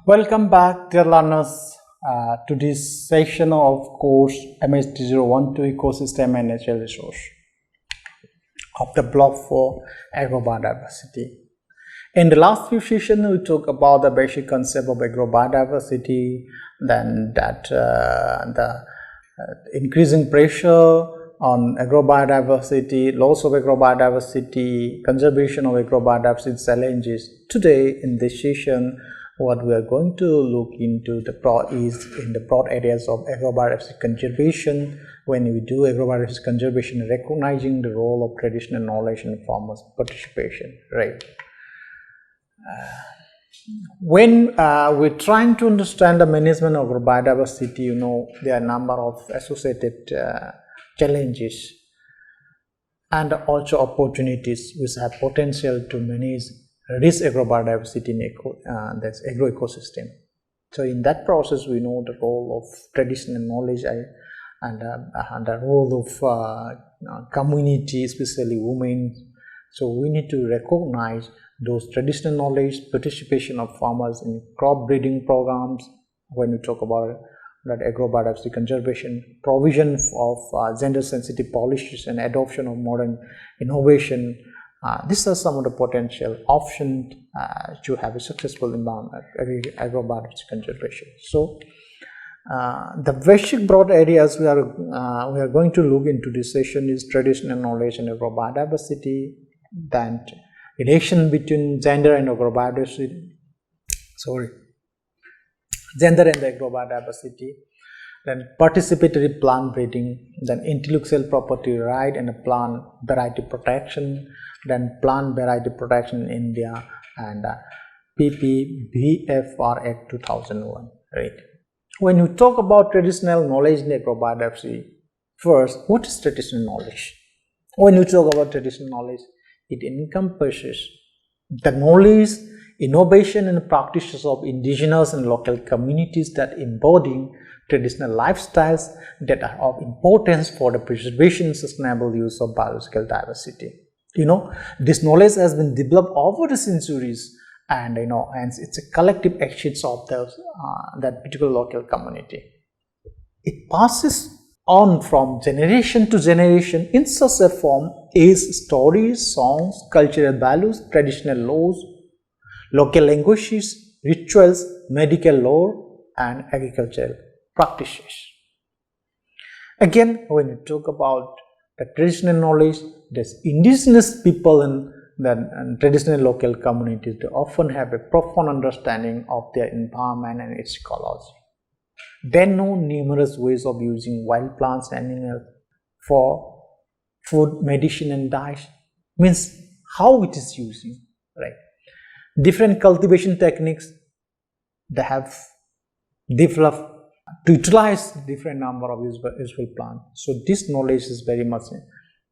Welcome back, dear learners, to this section of course MST012 Ecosystem and Natural Resource of the block for agrobiodiversity. In the last few sessions, we talked about the basic concept of agrobiodiversity, then the increasing pressure on agrobiodiversity, loss of agrobiodiversity, conservation of agrobiodiversity challenges. Today, in this session, what we are going to look into in the broad areas of agrobiodiversity conservation. When we do agrobiodiversity conservation, recognizing the role of traditional knowledge and farmers' participation, right? When we're trying to understand the management of agrobiodiversity, there are a number of associated challenges and also opportunities which have potential to manage risk agrobiodiversity in that's agroecosystem. So in that process, we know the role of traditional knowledge and the role of community, especially women. So we need to recognize those traditional knowledge, participation of farmers in crop breeding programs. When we talk about that agrobiodiversity conservation, provision of gender-sensitive policies and adoption of modern innovation. These are some of the potential options to have a successful agrobiodiversity conservation. So, the basic broad areas we are going to look into this session is traditional knowledge and agrobiodiversity, then relation between gender and agrobiodiversity. Gender and agrobiodiversity. Then participatory plant breeding, then intellectual property right and plant variety protection, then plant variety protection in India, and PPBFR Act 2001, right? When you talk about traditional knowledge in agrobiodiversity, first, what is traditional knowledge? When you talk about traditional knowledge, it encompasses the knowledge, innovation and practices of indigenous and local communities that embody traditional lifestyles that are of importance for the preservation and sustainable use of biological diversity. This knowledge has been developed over the centuries, and it's a collective actions of that particular local community. It passes on from generation to generation in such a form as stories, songs, cultural values, traditional laws, local languages, rituals, medical lore, and agricultural practices. Again, when you talk about the traditional knowledge, there's indigenous people in the traditional local communities. They often have a profound understanding of their environment and its ecology. They know numerous ways of using wild plants and animals for food, medicine, and diet. Means how it is using, right? Different cultivation techniques they have developed to utilize different number of useful plants. So this knowledge is very much an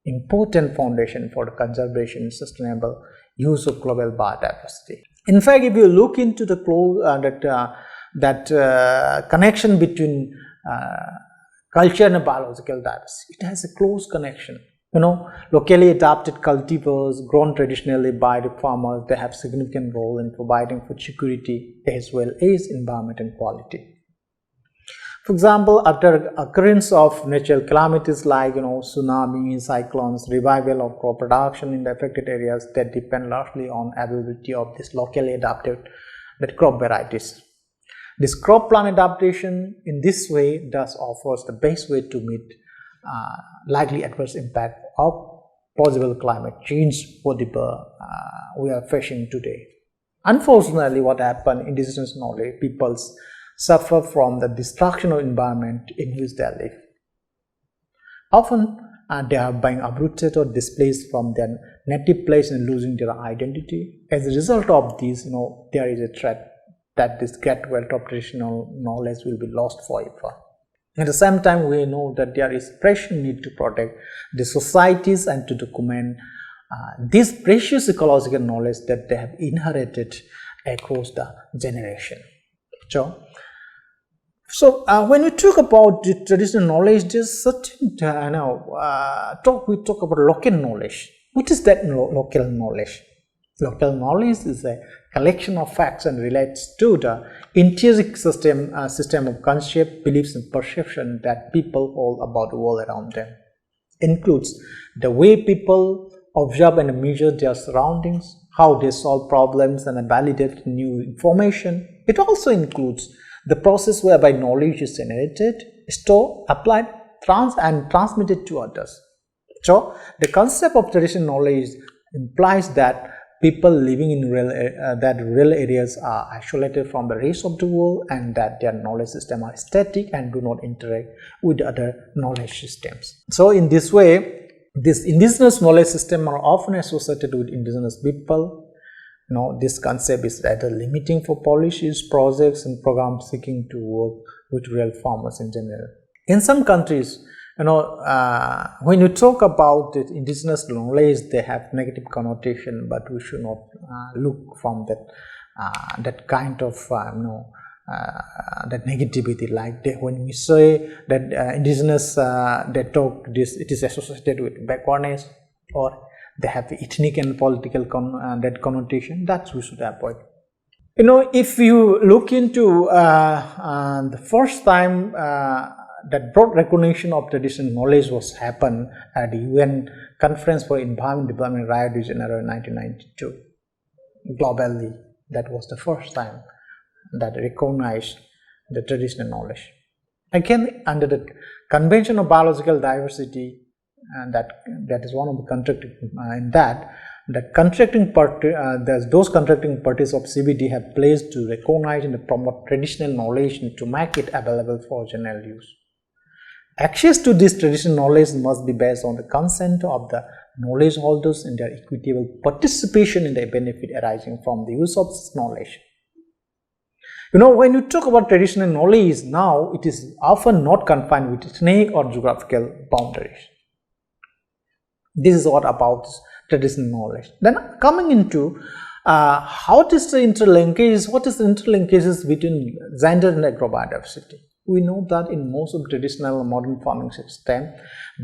important foundation for the conservation and sustainable use of global biodiversity. In fact, if you look into the connection between culture and biological diversity, it has a close connection. Locally adapted cultivars grown traditionally by the farmers, they have significant role in providing food security as well as environment and quality. For example, after occurrence of natural calamities like tsunamis, cyclones, revival of crop production in the affected areas that depend largely on availability of these locally adapted crop varieties. This crop plant adaptation in this way thus offers the best way to meet likely adverse impact of possible climate change whatever we are facing today. Unfortunately, what happened, indigenous knowledge peoples suffer from the destruction of environment in which they live. Often, they are being uprooted or displaced from their native place and losing their identity. As a result of this, there is a threat that this great wealth of traditional knowledge will be lost forever. At the same time, we know that there is pressing need to protect the societies and to document this precious ecological knowledge that they have inherited across the generation. So when we talk about the traditional knowledge, there's certain we talk about local knowledge. What is that local knowledge? Local knowledge is a collection of facts and relates to the intrinsic system of concept, beliefs, and perception that people hold about the world around them. Includes the way people observe and measure their surroundings, how they solve problems and validate new information. It also includes the process whereby knowledge is generated, stored, applied, and transmitted to others. So, the concept of traditional knowledge implies that people living in rural areas are isolated from the rest of the world and that their knowledge systems are static and do not interact with other knowledge systems. So, in this way, these indigenous knowledge systems are often associated with indigenous people. This concept is rather limiting for policies, projects, and programs seeking to work with rural farmers in general. In some countries, when you talk about the indigenous knowledge, they have negative connotation, but we should not look from that kind of that negativity. Like when we say that indigenous, they talk this, it is associated with backwardness, or they have ethnic and political that connotation. That we should avoid. If you look into the first time that broad recognition of traditional knowledge was happened at the UN Conference for Environment Development in Rio de Janeiro in 1992. Globally, that was the first time that recognized the traditional knowledge. Again, under the Convention of Biological Diversity, and that is one of the contracting in that those contracting parties of CBD have pledged to recognize and promote traditional knowledge and to make it available for general use. Access to this traditional knowledge must be based on the consent of the knowledge holders and their equitable participation in the benefit arising from the use of this knowledge. When you talk about traditional knowledge, now it is often not confined with ethnic or geographical boundaries. This is what about traditional knowledge. Then coming into what is the interlinkages between gender and agrobiodiversity. We know that in most of traditional modern farming system,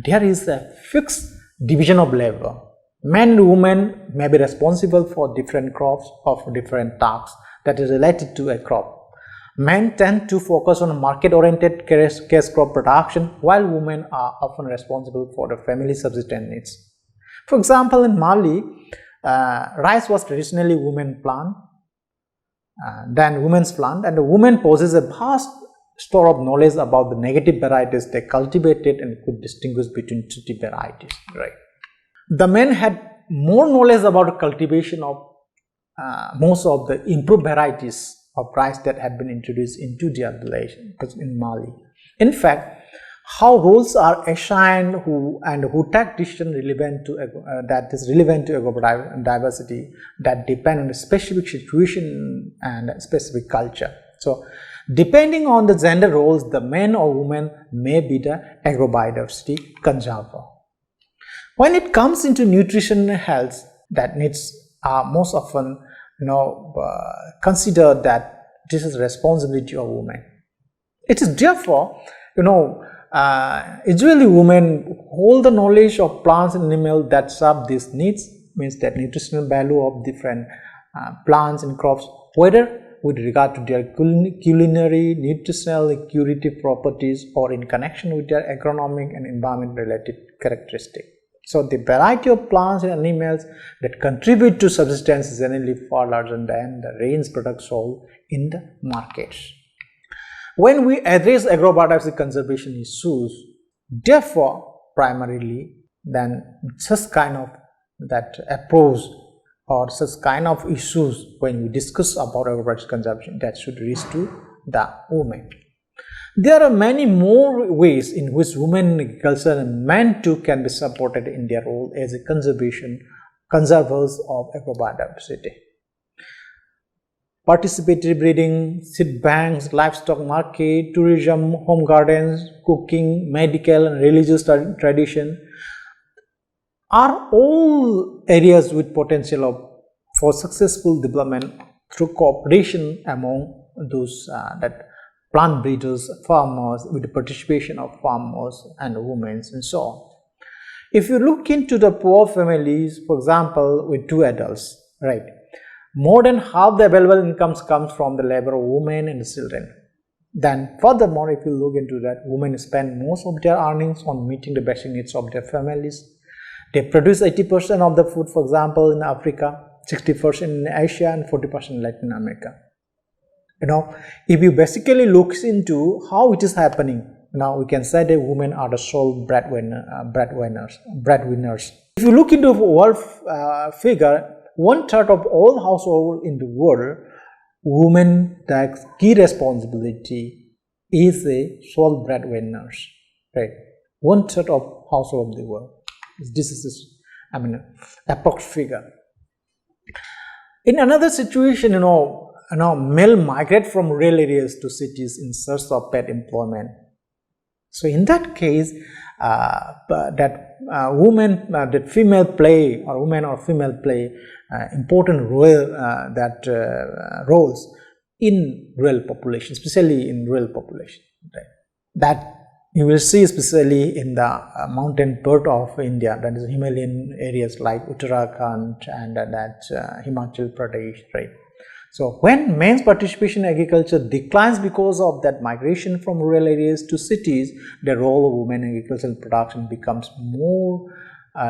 there is a fixed division of labor. Men and women may be responsible for different crops of different tasks that is related to a crop. Men tend to focus on market-oriented cash crop production, while women are often responsible for the family subsistence needs. For example, in Mali, rice was traditionally women's plant, and the women possess a vast store of knowledge about the native varieties they cultivated and could distinguish between two varieties. Right. The men had more knowledge about cultivation of most of the improved varieties of rice that had been introduced into their village in Mali. In fact, how roles are assigned who take decisions relevant to agrobiodiversity that depend on a specific situation and a specific culture. So, depending on the gender roles, the men or women may be the agrobiodiversity conserver. When it comes into nutrition and health, that needs are most often consider that this is responsibility of women. It is therefore, usually women hold the knowledge of plants and animals that serve these needs, means that nutritional value of different plants and crops, whether with regard to their culinary, nutritional, curative properties or in connection with their agronomic and environment related characteristics. So, the variety of plants and animals that contribute to subsistence is generally far larger than the range products sold in the markets. When we address agrobiodiversity conservation issues, therefore, primarily, then such kind of that approach or such kind of issues when we discuss about agrobiodiversity conservation, that should reach to the women. There are many more ways in which women in agriculture and men too can be supported in their role as a conservers of agrobiodiversity. Participatory breeding, seed banks, livestock market, tourism, home gardens, cooking, medical and religious tradition are all areas with potential for successful development through cooperation among those that plant breeders, farmers, with the participation of farmers and women and so on. If you look into the poor families, for example, with two adults, right? More than half the available incomes comes from the labor of women and children. Then furthermore, if you look into that, women spend most of their earnings on meeting the basic needs of their families. They produce 80% of the food, for example, in Africa, 60% in Asia, and 40% in Latin America. If you basically look into how it is happening, now we can say that women are the sole breadwinners. If you look into world figure, 1/3 of all households in the world, women take key responsibility is a sole breadwinners, right? 1/3 of household of the world. This is, approx figure. In another situation, male migrate from rural areas to cities in search of paid employment. So in that case, female play important roles in rural population, especially in rural population. Right? That you will see especially in the mountain part of India, that is Himalayan areas like Uttarakhand and Himachal Pradesh, right? So when men's participation in agriculture declines because of that migration from rural areas to cities, the role of women in agricultural production becomes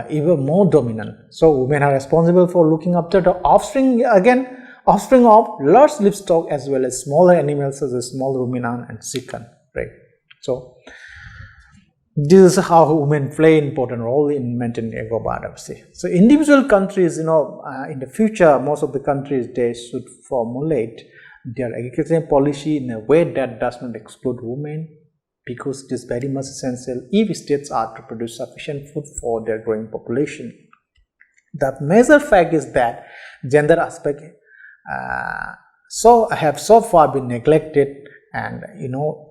even more dominant. So women are responsible for looking after the offspring of large livestock as well as smaller animals such as small ruminant and chicken, right? So this is how women play an important role in maintaining agrobiodiversity. So individual countries, in the future, most of the countries, they should formulate their agricultural policy in a way that does not exclude women, because it is very much essential if states are to produce sufficient food for their growing population. The major fact is that gender aspect have so far been neglected, and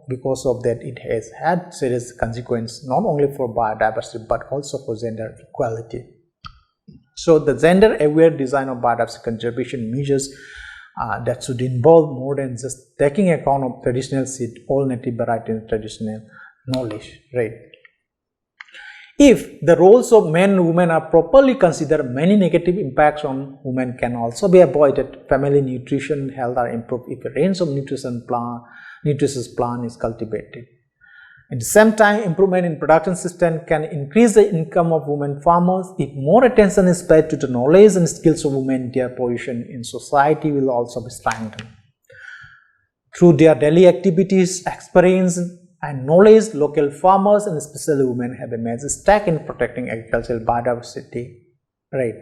because of that it has had serious consequences not only for biodiversity but also for gender equality. So the gender aware design of biodiversity conservation measures that should involve more than just taking account of traditional seed, all native variety and traditional knowledge, right? If the roles of men and women are properly considered, many negative impacts on women can also be avoided. Family nutrition and health are improved if a range of nutritious plan is cultivated. At the same time, improvement in production system can increase the income of women farmers. If more attention is paid to the knowledge and skills of women, their position in society will also be strengthened. Through their daily activities, experience and knowledge, local farmers and especially women have a major stake in protecting agricultural biodiversity, right?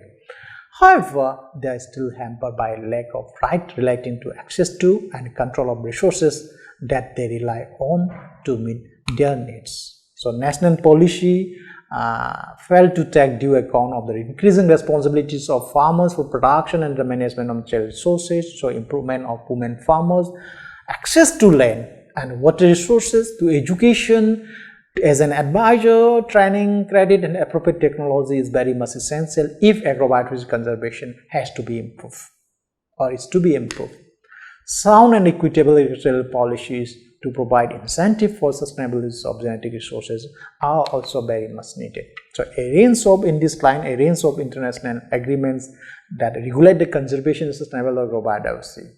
However, they are still hampered by a lack of right relating to access to and control of resources that they rely on to meet their needs. So national policy failed to take due account of the increasing responsibilities of farmers for production and the management of natural resources. So improvement of women farmers, access to land and water resources, to education as an advisor, training, credit and appropriate technology is very much essential if agrobiodiversity conservation has to be improved or is to be improved. Sound and equitable agricultural policies to provide incentive for sustainable use of genetic resources are also very much needed. So a range of international agreements that regulate the conservation of sustainable agrobiodiversity.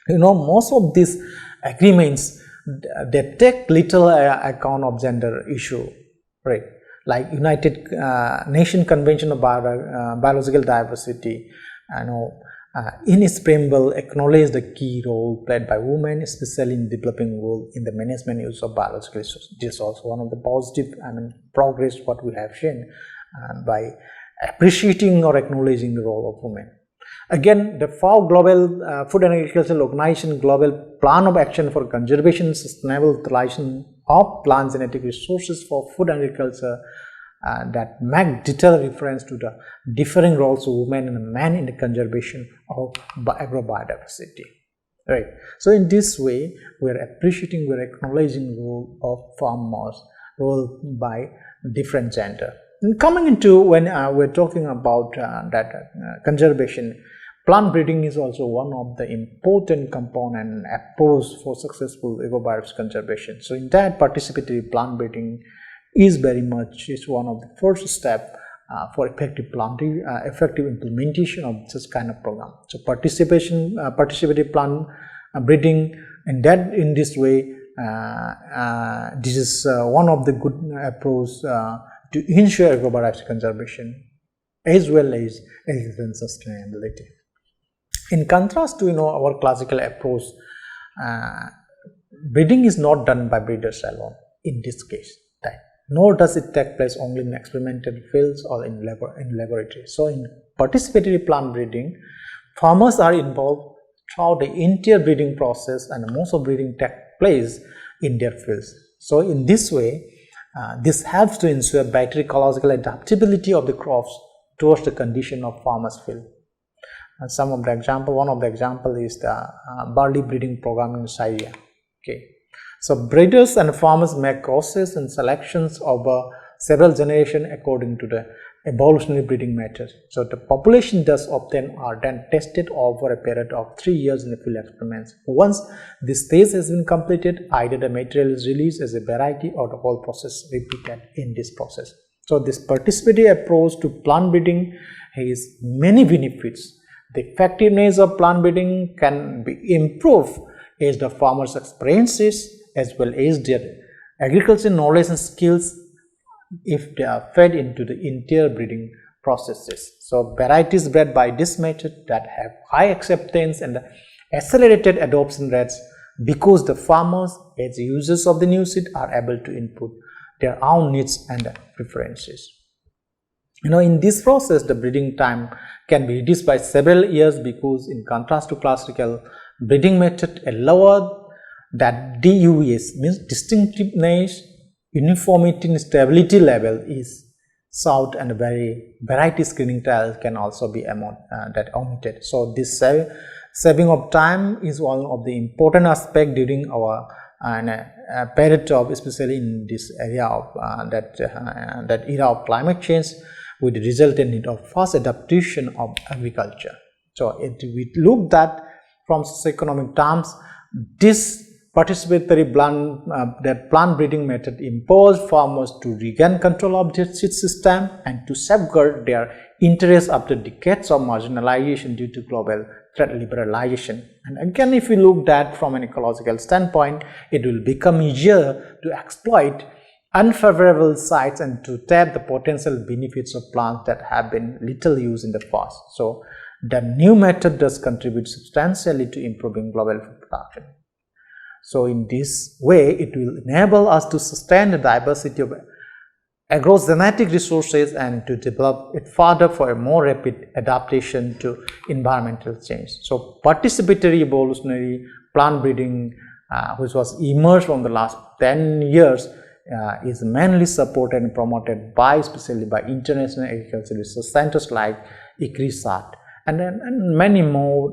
Most of these agreements, they take little account of gender issue, right? Like United Nations Convention of Biological Diversity, in its preamble, acknowledge the key role played by women, especially in developing world in the management use of biological resources. This is also one of the positive progress what we have seen by appreciating or acknowledging the role of women. Again, the FAO Global Food and Agricultural Organization Global Plan of Action for Conservation and Sustainable Utilization of Plant Genetic Resources for Food and Agriculture that make detailed reference to the differing roles of women and men in the conservation of agrobiodiversity. Right. So in this way, we are appreciating, we are acknowledging the role of farmers, role by different gender. And coming into when we're talking about conservation, plant breeding is also one of the important component and approach for successful agrobiodiversity conservation. So in that, participatory plant breeding is one of the first step for effective planting, effective implementation of such kind of program. So participative plant breeding, and that in this way, this is one of the good approach to ensure agrobiodiversity conservation as well as agricultural sustainability. In contrast to our classical approach, breeding is not done by breeders alone in this case, right? Nor does it take place only in experimental fields or in laboratory. So in participatory plant breeding, farmers are involved throughout the entire breeding process, and most of breeding takes place in their fields. So in this way, this helps to ensure better ecological adaptability of the crops towards the condition of farmers' field. One of the example is the barley breeding program in Syria. Okay, so breeders and farmers make crosses and selections over several generations according to the evolutionary breeding method. So the population thus obtained are then tested over a period of 3 years in the field experiments. Once this stage has been completed, either the material is released as a variety or the whole process repeated in this process. So this participatory approach to plant breeding has many benefits. The effectiveness of plant breeding can be improved as the farmers' experiences as well as their agricultural knowledge and skills if they are fed into the entire breeding processes. So varieties bred by this method that have high acceptance and accelerated adoption rates because the farmers as users of the new seed are able to input their own needs and preferences. In this process, the breeding time can be reduced by several years because in contrast to classical breeding method, a lower that DUS means distinctiveness, uniformity and stability level is sought, and variety screening trials can also be omitted. So this saving of time is one of the important aspects during our period of, especially in this area of that era of climate change, with the resultant need of fast adaptation of agriculture. So if we look at from socioeconomic terms, this participatory plant breeding method empowers farmers to regain control of their seed system and to safeguard their interests after decades of marginalization due to global trade liberalization. And again, if we look at from an ecological standpoint, it will become easier to exploit unfavorable sites and to tap the potential benefits of plants that have been little used in the past. So the new method does contribute substantially to improving global food production. So in this way, it will enable us to sustain the diversity of agrogenetic resources and to develop it further for a more rapid adaptation to environmental change. So participatory evolutionary plant breeding, which was emerged from the last 10 years, is mainly supported and promoted especially by international agricultural research centers like ICRISAT and many more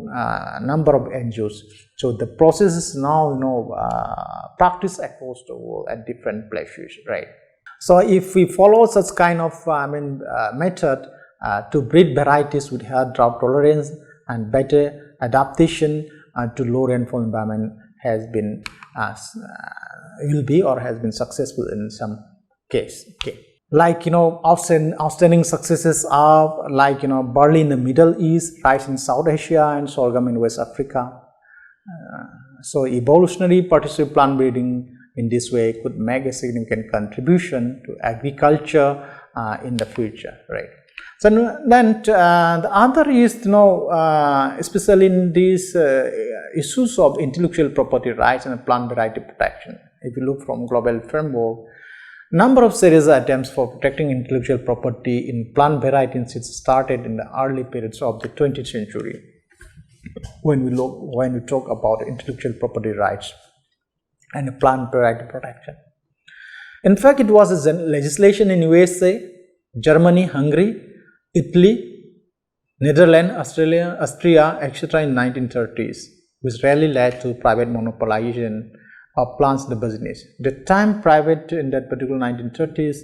number of NGOs. So the process is now practiced across the world at different places, right? So if we follow such kind of method to breed varieties with higher drought tolerance and better adaptation to low rainfall environment has been has been successful in some case. Okay. Like outstanding successes are like barley in the Middle East, rice in South Asia, and sorghum in West Africa. So evolutionary participative plant breeding in this way could make a significant contribution to agriculture in the future, right? So then the other is especially in these issues of intellectual property rights and plant variety protection. If you look from global framework, number of serious attempts for protecting intellectual property in plant variety and seeds started in the early periods of the 20th century. When we talk about intellectual property rights and plant variety protection. In fact, it was a legislation in USA, Germany, Hungary, Italy, Netherlands, Austria, etc. in 1930s, which rarely led to private monopolization of plants in the business. The time private in that particular 1930s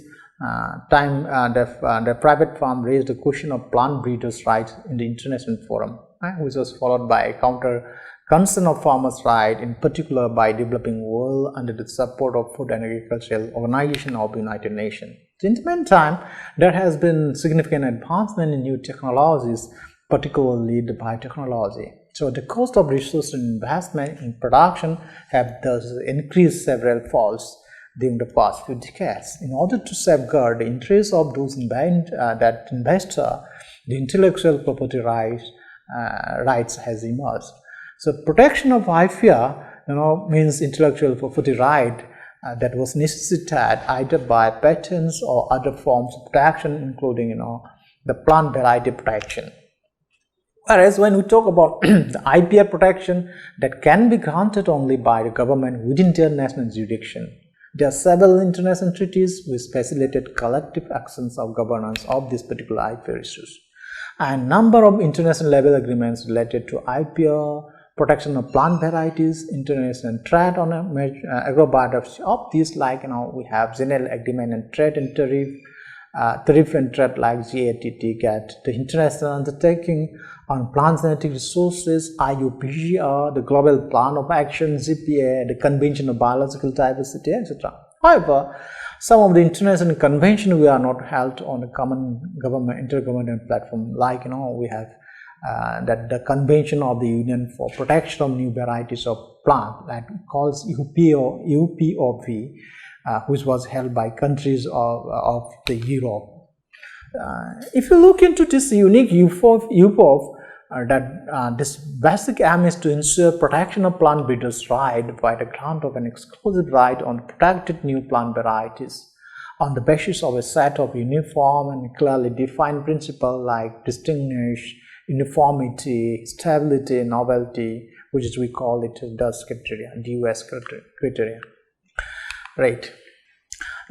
the private firm raised the question of plant breeders' rights in the international forum, which was followed by a counter concern of farmers' rights, in particular by developing world under the support of Food and Agricultural Organization of the United Nations. So in the meantime, there has been significant advancement in new technologies, particularly the biotechnology. So the cost of research and investment in production have thus increased several folds during the past few decades. In order to safeguard the interests of those that investor, the intellectual property rights has emerged. So protection of IPR, means intellectual property right that was necessitated either by patents or other forms of protection, including the plant variety protection. Whereas when we talk about the IPR protection, that can be granted only by the government within their national jurisdiction. There are several international treaties which facilitated collective actions of governance of this particular IPR issues. And number of international level agreements related to IPR, protection of plant varieties, international trade on agrobiodiversity. Of these, we have general agreement and trade and tariff and trade like GATT, GATT, the international undertaking on plant genetic resources, IUPGR, the global plan of action, GPA, the convention of biological diversity, etc. However, some of the international conventions we are not held on a common intergovernmental platform, we have that the Convention of the Union for Protection of New Varieties of Plant, that calls UPOV, which was held by countries of the Europe. If you look into this unique UPOV, this basic aim is to ensure protection of plant breeders' right by the grant of an exclusive right on protected new plant varieties on the basis of a set of uniform and clearly defined principles like distinction, uniformity, stability, novelty, which is we call it DUS criteria. Right.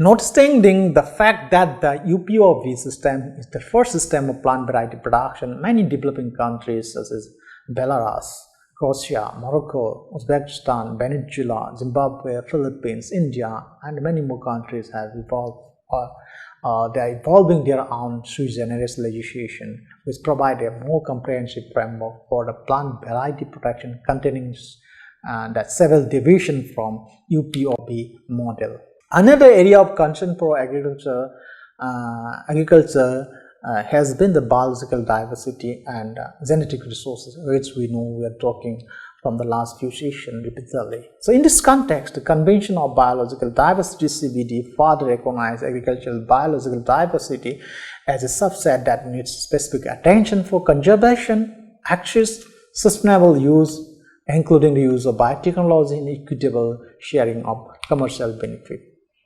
Notwithstanding the fact that the UPOV system is the first system of plant variety production, many developing countries such as Belarus, Croatia, Morocco, Uzbekistan, Venezuela, Zimbabwe, Philippines, India, and many more countries have evolved. They are evolving their own sui generis legislation, which provide a more comprehensive framework for the plant variety protection containing that several deviations from UPOV model. Another area of concern for agriculture has been the biological diversity and genetic resources, which we know we are talking from the last few sessions repeatedly. So in this context, the Convention of Biological Diversity (CBD) further recognizes agricultural biological diversity as a subset that needs specific attention for conservation, access, sustainable use, including the use of biotechnology and equitable sharing of commercial benefit.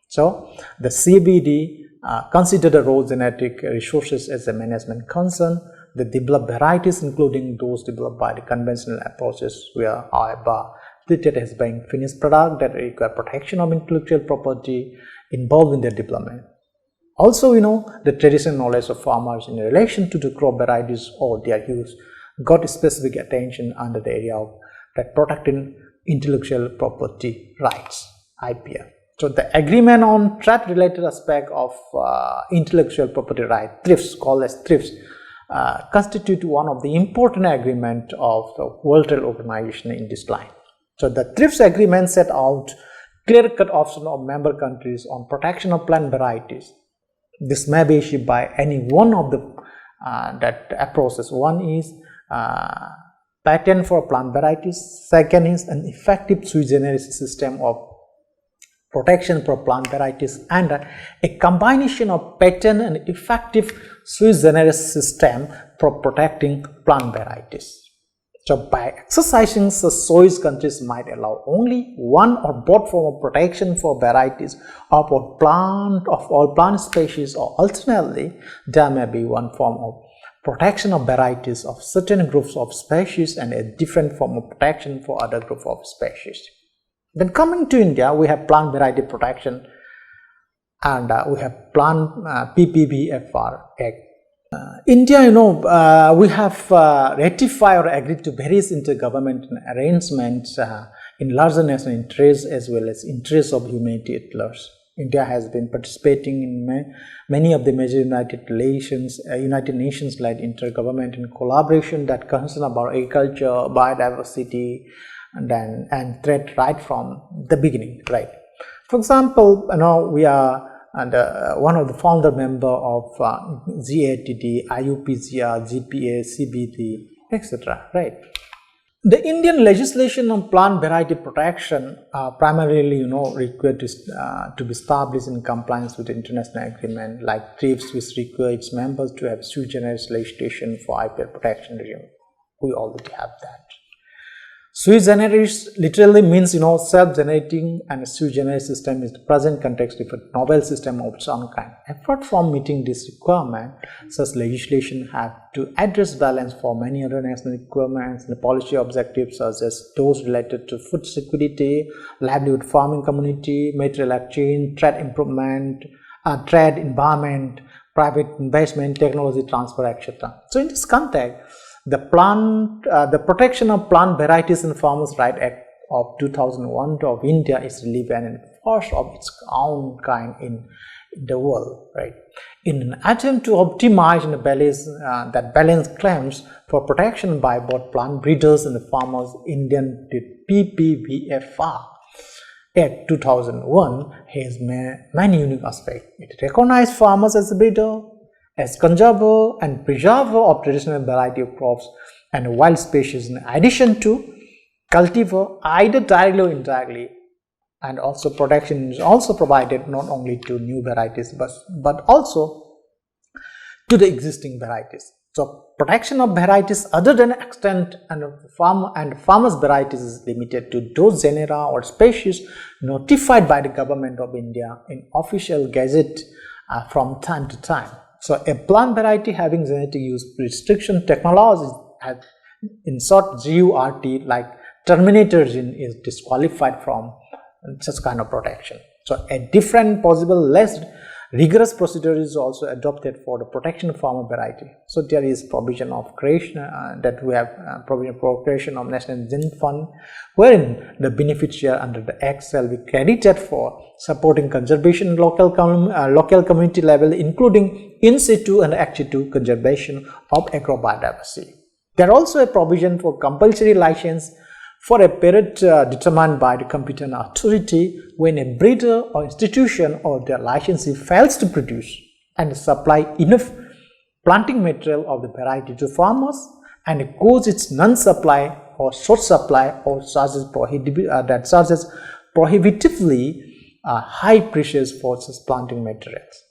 So the CBD consider the raw genetic resources as a management concern. The developed varieties, including those developed by the conventional approaches, were however treated as being finished product that require protection of intellectual property involved in their development. Also, the traditional knowledge of farmers in relation to the crop varieties or their use got specific attention under the area of that protecting intellectual property rights, IPR. So the agreement on trade-related aspect of intellectual property right, TRIPS, called as TRIPS, constitute one of the important agreements of the World Trade Organization in this line. So the TRIPS agreement set out clear-cut option of member countries on protection of plant varieties. This may be issued by any one of the that approaches. One is patent for plant varieties. Second is an effective sui generis system of protection for plant varieties, and a combination of patent and effective sui generis system for protecting plant varieties. So by exercising such choice, countries might allow only one or both form of protection for varieties of all plant species, or alternately there may be one form of protection of varieties of certain groups of species and a different form of protection for other group of species. Then coming to India, we have plant variety protection, and we have plant PPBFR Act. India, we have ratified or agreed to various intergovernmental arrangements in larger national interests as well as interests of humanity at large. India has been participating in many of the major United Nations-led intergovernmental collaboration that concern about agriculture, biodiversity, and trade right from the beginning, right? For example, we are one of the founder member of GATD, IUPCR, GPA, CBD, etc. Right. The Indian legislation on plant variety protection primarily, required to be established in compliance with international agreement like TRIPS, which require its members to have sui generis legislation for IPR protection regime. We already have that. Sui generis literally means, self-generating, and a sui generis system is the present context of a novel system of its own kind. Apart from meeting this requirement, such legislation have to address balance for many other national requirements and policy objectives such as those related to food security, livelihood farming community, material exchange, trade improvement, trade environment, private investment, technology transfer, etc. So in this context, the Protection of Plant Varieties and Farmers' Rights Act of 2001 of India is relevant and first of its own kind in the world, right? In an attempt to optimize and balance claims for protection by both plant breeders and farmers, Indian PPVFR Act 2001 has many unique aspects. It recognizes farmers as a breeder, as conserver and preserver of traditional variety of crops and wild species, in addition to cultivar either directly or indirectly, and also protection is also provided not only to new varieties but also to the existing varieties. So protection of varieties other than extent and farmers' varieties is limited to those genera or species notified by the government of India in official gazette from time to time. So a plant variety having genetic use restriction technology, in short GURT, like terminator gene, is disqualified from such kind of protection. So a different possible less rigorous procedure is also adopted for the protection of farmer variety. So there is provision of creation that we have provision for creation of National Gene Fund, wherein the beneficiary under the Act shall be credited for supporting conservation local community level, including in situ and ex situ conservation of agrobiodiversity. There also a provision for compulsory license for a period determined by the competent authority when a breeder or institution or their licensee fails to produce and supply enough planting material of the variety to farmers and cause its non-supply or short supply or charges prohibitively high prices for such planting materials.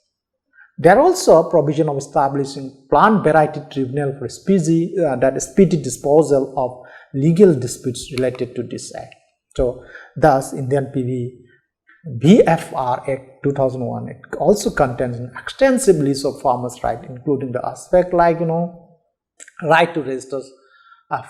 There are also provision of establishing plant variety tribunal for speedy disposal of legal disputes related to this act. So thus Indian VFR Act 2001, it also contains an extensive list of farmers' rights, including the aspect like right to register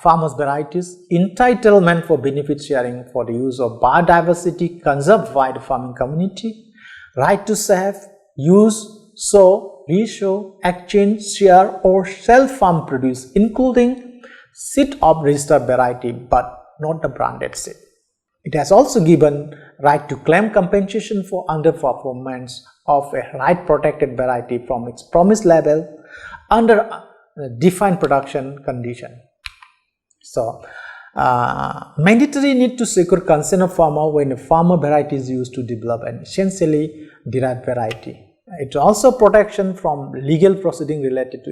farmers' varieties, entitlement for benefit sharing for the use of biodiversity conserved by the farming community, right to save, use, sow, reshow, exchange, share or sell farm produce, including seed of registered variety but not the branded seed. It has also given right to claim compensation for underperformance of a right protected variety from its promised level under a defined production condition. So, mandatory need to secure consent of farmer when a farmer variety is used to develop an essentially derived variety. It also protection from legal proceeding related to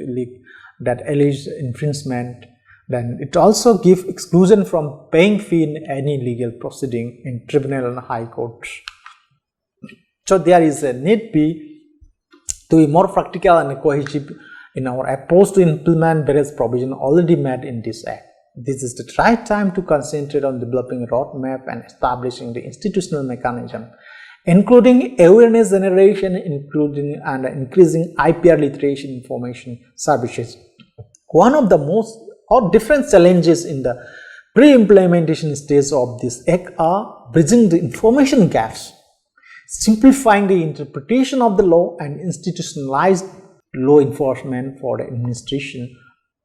alleged infringement. Then it also gives exclusion from paying fee in any legal proceeding in tribunal and high courts. So there is a need to be more practical and cohesive in our approach to implement various provisions already made in this act. This is the right time to concentrate on developing a roadmap and establishing the institutional mechanism, including awareness generation, including and increasing IPR literacy information services. One of the most different challenges in the pre-implementation stage of this act are bridging the information gaps, simplifying the interpretation of the law and institutionalized law enforcement for the administration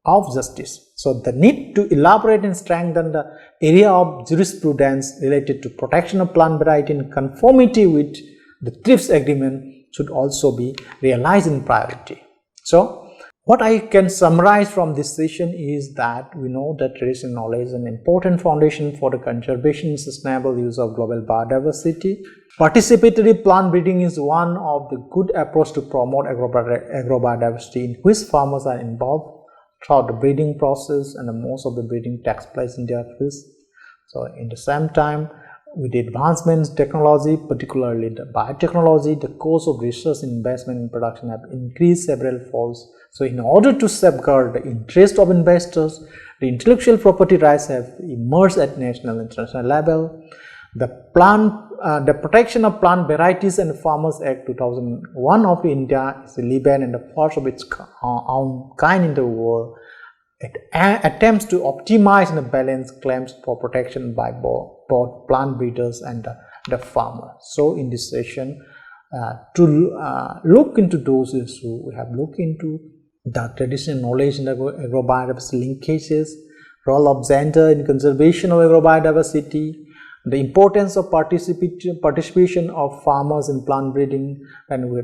of justice. So the need to elaborate and strengthen the area of jurisprudence related to protection of plant variety in conformity with the TRIPS agreement should also be realized in priority. So What I can summarize from this session is that we know that traditional knowledge is an important foundation for the conservation and sustainable use of global biodiversity. Participatory plant breeding is one of the good approach to promote agrobiodiversity, in which farmers are involved throughout the breeding process, and most of the breeding takes place in their fields. So in the same time, with the advancements in technology, particularly the biotechnology, the cost of research and investment in production have increased several folds. So in order to safeguard the interest of investors, the intellectual property rights have emerged at national and international level. The Protection of Plant Varieties and Farmers Act 2001 of India is relevant and the first of its own kind in the world. It attempts to optimize and balance claims for protection by both plant breeders and the farmer. So in this session, to look into those issues, we have looked into the traditional knowledge in agrobiodiversity linkages, role of gender in conservation of agrobiodiversity, the importance of participation of farmers in plant breeding, and we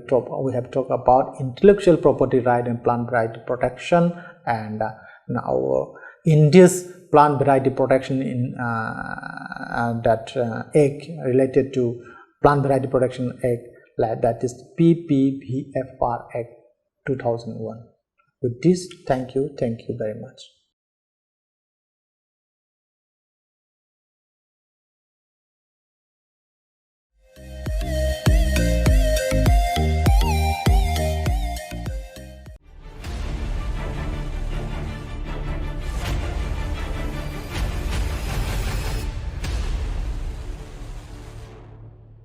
have talked about intellectual property right and plant variety protection, and now in this plant variety protection in Act related to Plant Variety Protection Act, that is PPVFR Act 2001. With this, thank you very much.